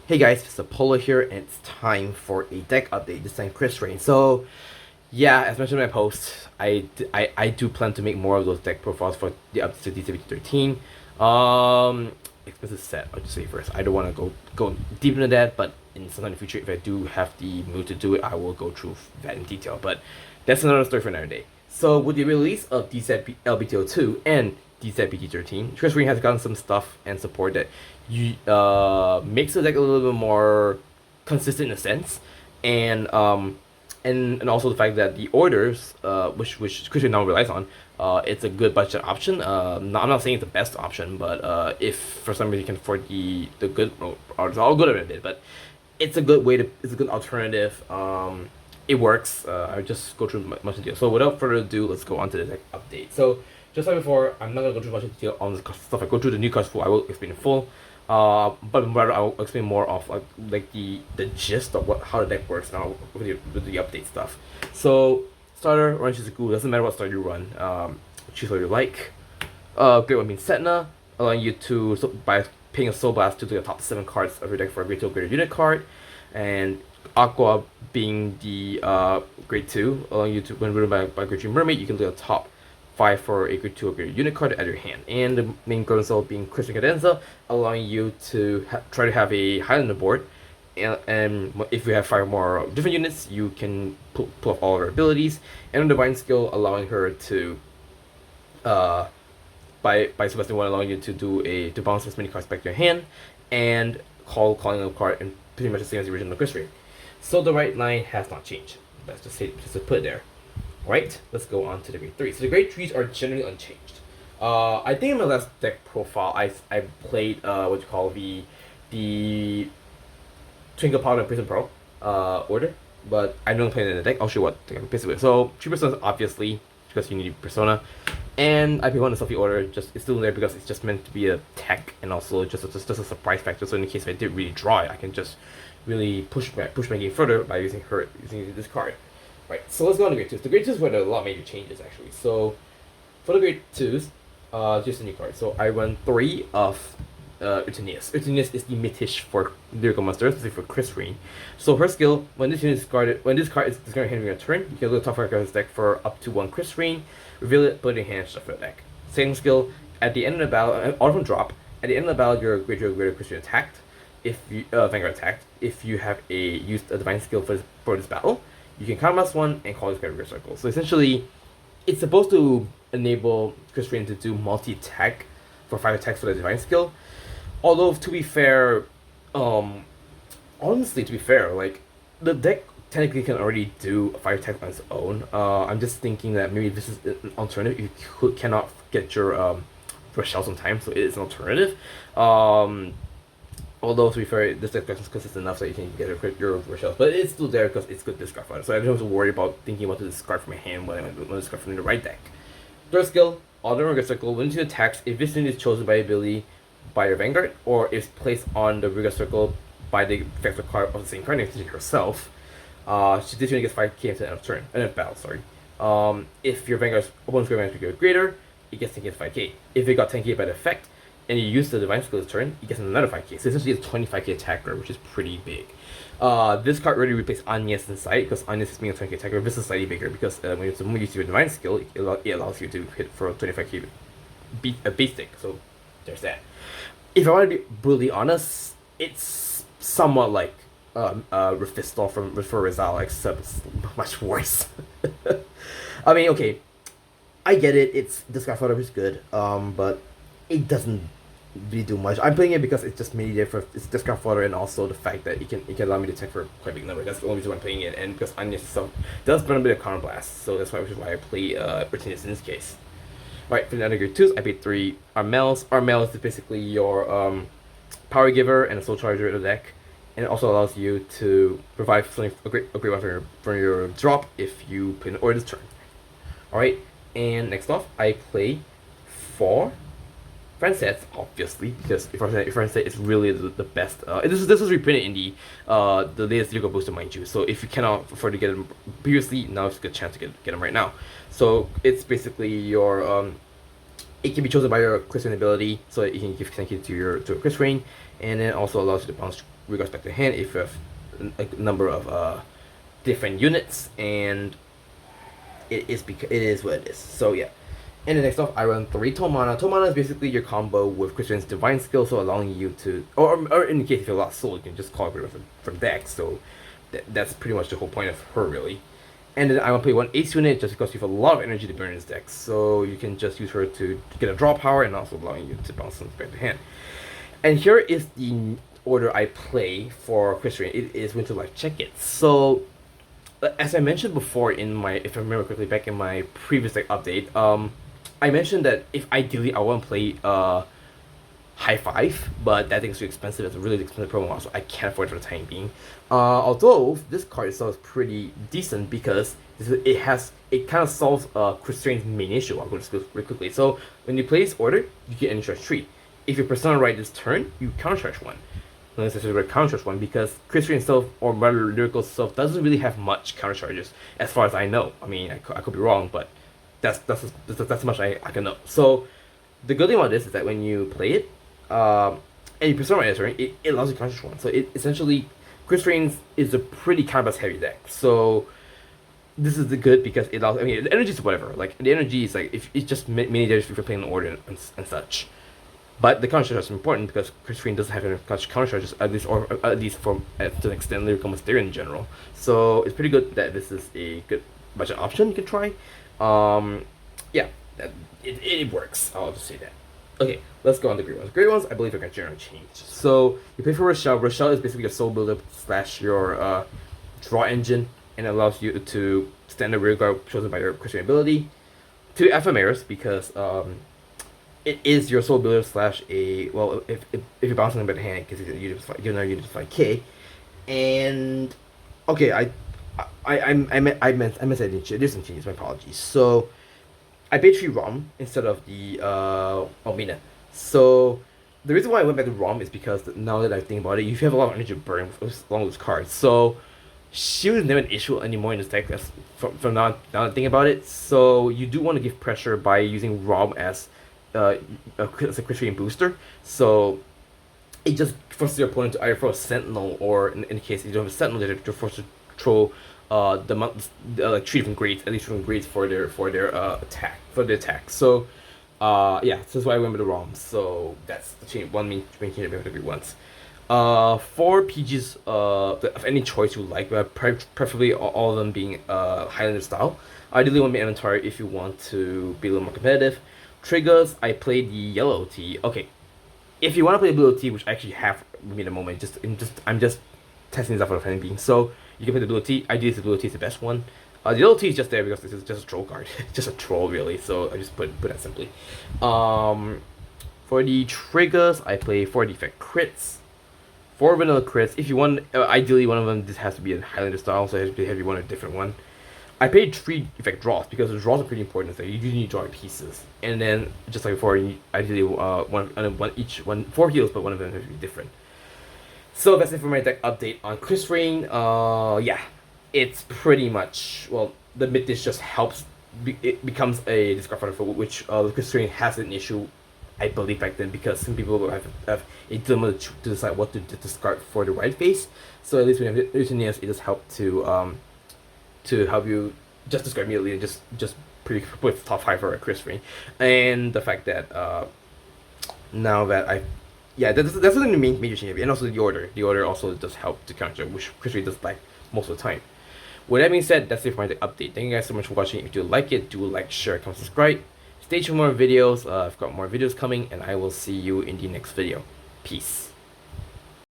Hey guys, it's Apollo here, and it's time for a deck update. This time, Krysrain. So, yeah, as mentioned in my post, I do plan to make more of those deck profiles for the updates to DZ-BT13. Expensive set, I'll just say first. I don't want to go deep into that, but in sometime in the future, if I do have the mood to do it, I will go through that in detail. But that's another story for another day. So, with the release of DZ-BT02 and DZ-BT13, Krysrain has gotten some stuff and support that makes the deck a little bit more consistent in a sense, and also the fact that the orders, which Krysrain now relies on, it's a good budget option. I'm not saying it's the best option, but if for some reason you can afford the good orders, I'll go to it, but it's a good way to, it's a good alternative. It works. I'll just go through much detail. So without further ado, let's go on to the deck update. So just like before, I'm not gonna go through much detail on the stuff. I go through the new cards full. I will explain in full. But rather I'll explain more of like the gist of how the deck works now with the update stuff. So starter, run Shizuku, doesn't matter what starter you run. Choose what you like. Great one being Setna, allowing you to by paying a Soul Blast to the top 7 cards of your deck for a Grade 2 or greater unit card, and Aqua being the Grade 2, allowing you to, when ridden by Grade 3 Mermaid, you can do a top 5 for a Grade 2 or greater unit card at your hand. And the main Cadenza being Krysrain Cadenza, allowing you to try to have a Highlander board. And if you have 5 more different units, you can pull off all of her abilities. And the Divine skill, allowing her to, by selecting one, allowing you to to bounce as many cards back to your hand, and calling a card, and pretty much the same as the original Krysrain. So the right line has not changed. Let's just to put it there. Right, let's go on to the grade 3. So the grade 3s are generally unchanged. I think in my last deck profile, I played what you call the Twinkle Powder and Prison Pearl order, but I don't play it in the deck. I'll show you what deck I'm basically. So 3 personas, obviously, because you need persona, and I pick one in the Selfie order. Just it's still there because it's just meant to be a tech, and also just a surprise factor. So in the case if I did really draw it, I can just really push my game further by using this card. Right, so let's go on to grade 2s. The grade 2s were a lot of major changes actually. So for the grade 2s, just a new card. So I run 3 of Uteneus. Uteneus is the Mythish for Lyrical Monster, specifically for Krysrain. So her skill, when this unit is discarded, when this card is discarded during a turn, you can look at the top 5 cards of the deck for up to 1 Krysrain, reveal it, put it in hand, shuffle the deck. Second skill, at the end of the battle, all from drop, at the end of the battle, your grade 2 or greater Krysrain attacked. If you Vanguard attacked, if you have used a divine skill for this battle, you can counterblast 1 and call this card Reverse Circle. So essentially, it's supposed to enable Krysrain to do multi-attack for 5 attacks for the divine skill. Although to be fair, honestly to be fair, like the deck technically can already do a 5 attack on its own. I'm just thinking that maybe this is an alternative. You cannot get your shells on time, so it is an alternative. Although to be fair, this deck is consistent enough so you can get your shells, but it's still there because it's good discard fodder. So I don't have to worry about thinking about to discard from my hand when I discard from the right deck. Third skill, Alder Rigor Circle. When you attacks, if this unit is chosen by ability by your Vanguard, or is placed on the Rigor Circle by the effective card of the same card, namely herself, this unit gets 5k at the end of turn, end of battle. Sorry. If your Vanguard's opponent's Vanguard is greater, it gets 10k 5k. If it got 10k by the effect, and you use the divine skill this turn, you get another 5k. So essentially it's 25k attacker, which is pretty big. This card already replaced Anya's Insight, because Anya's is being a 20k attacker. This is slightly bigger because when you use your divine skill, it allows you to hit for a 25k base stick. So there's that. If I want to be brutally honest, it's somewhat like Rifistol for Rizal, except it's much worse. I mean, okay, I get it. It's discard fodder is good, but it doesn't really do much. I'm playing it because it's just mainly there for its discard fodder, and also the fact that it can allow me to attack for quite a big number. That's the only reason why I'm playing it, and because Anya does burn a bit of counter blast, so that's why I play Britannius in this case. Alright, for the other grade 2s, I paid 3 Armels. Armels is basically your power giver and a soul charger in the deck, and it also allows you to provide something a great one for your drop if you put in order this turn. Alright, and next off, I play 4 friend sets, obviously, because friend set is really the best. This was reprinted in the latest Lyrical Booster, mind you. So if you cannot afford to get them previously, now it's a good chance to get them right now. So it's basically your it can be chosen by your Krysrain ability, so it can give thank you to a Krysrain, and then also allows you to bounce regards back to hand if you have a number of different units, and it is what it is. So yeah. And then next off, I run 3 Tomana. Tomana is basically your combo with Krysrain's Divine skill, so allowing you to, or in case if you're lost soul, you can just call it from deck. So that's pretty much the whole point of her, really. And then I want to play 1 Ace unit just because you have a lot of energy to burn in this deck, so you can just use her to get a draw power and also allowing you to bounce them back to hand. And here is the order I play for Krysrain. It is Winter Life Check It. So as I mentioned before in my, if I remember correctly, back in my previous deck update, I mentioned that if ideally I want to play High Five, but that thing's too expensive. It's a really expensive promo, so I can't afford it for the time being. Although this card itself is pretty decent because it kind of solves Krysrain's main issue. I'll go just really quickly. So when you play this order, you get any charge 3. If your persona right this turn, you counter charge 1. Not necessarily counter charge 1 because Krysrain itself, or rather Lyrical itself, doesn't really have much counter charges as far as I know. I mean, I could be wrong, but that's as much I can know. So the good thing about this is that when you play it, and you persona right turn, it allows you to counter charge 1. So it essentially, Krysrain is a pretty counter heavy deck. So this is the good because it allows. I mean, the energy is whatever. Like the energy is like if it's just many damage if you're playing an order and such. But the counter charge is important because Krysrain doesn't have enough counter charges, at least to an extent, Lyrical Mysteria in general. So it's pretty good that this is a good budget option you can try. Yeah, it works. I'll just say that. Okay, let's go on to great ones. Great ones, I believe, are going to generally change. So you play for Rochelle. Rochelle is basically your soul builder / your draw engine, and it allows you to stand the rear guard chosen by your Krysrain ability. 2 Ephemeris because it is your soul builder / a, well, if you're bouncing them by the hand, because you just fight K. And okay, I meant I didn't change. There's some changes. My apologies. So I paid 3 ROM instead of the Almina. So the reason why I went back to ROM is because now that I think about it, you have a lot of energy to burn along with cards. So Shield is never an issue anymore in this deck. That's from now that I think about it. So you do want to give pressure by using ROM as a Krysrain booster. So it just forces your opponent to either throw a Sentinel, or in the case you don't have a Sentinel, they're forced to throw like 3 different grades, at least 3 different grades for their attack. So yeah, so that's why I went with the ROM. So that's the change. One main change that we have to agree once. 4 PGs of any choice you like, but preferably all of them being Highlander style. Ideally, one main inventory if you want to be a little more competitive. Triggers, I played the yellow OT. Okay, if you want to play blue OT, which I actually have with me at the moment, I'm just testing this out for the time being. So you can play the blue OT. Ideally, the blue OT is the best one. The yellow OT is just there because this is just a troll card, just a troll really. So I just put that simply. For the triggers, I play 4 defect crits, 4 vanilla crits. If you want, ideally one of them just has to be a Highlander style, so it has to be one or a different one. I paid 3 effect draws because the draws are pretty important. So you do need drawing pieces, and then just like before, you ideally 4 heals, but one of them has to be different. So that's it for my deck update on Krysrain. Yeah, it's pretty much, well, the mid dish just helps. It becomes a discard fodder for which Krysrain has an issue, I believe, back then, because some people have a dilemma to decide what to discard for the right face. So at least when you have Lucineas, it does help to help you just discard immediately and just pretty with top 5 for a Krysrain. And the fact that now that that's the main major change, and also the order also does help to counter, which Krysrain does like most of the time. With that being said, that's it for my update. Thank you guys so much for watching. If you like it, do like, share, comment, subscribe. Stay tuned for more videos. I've got more videos coming, and I will see you in the next video. Peace.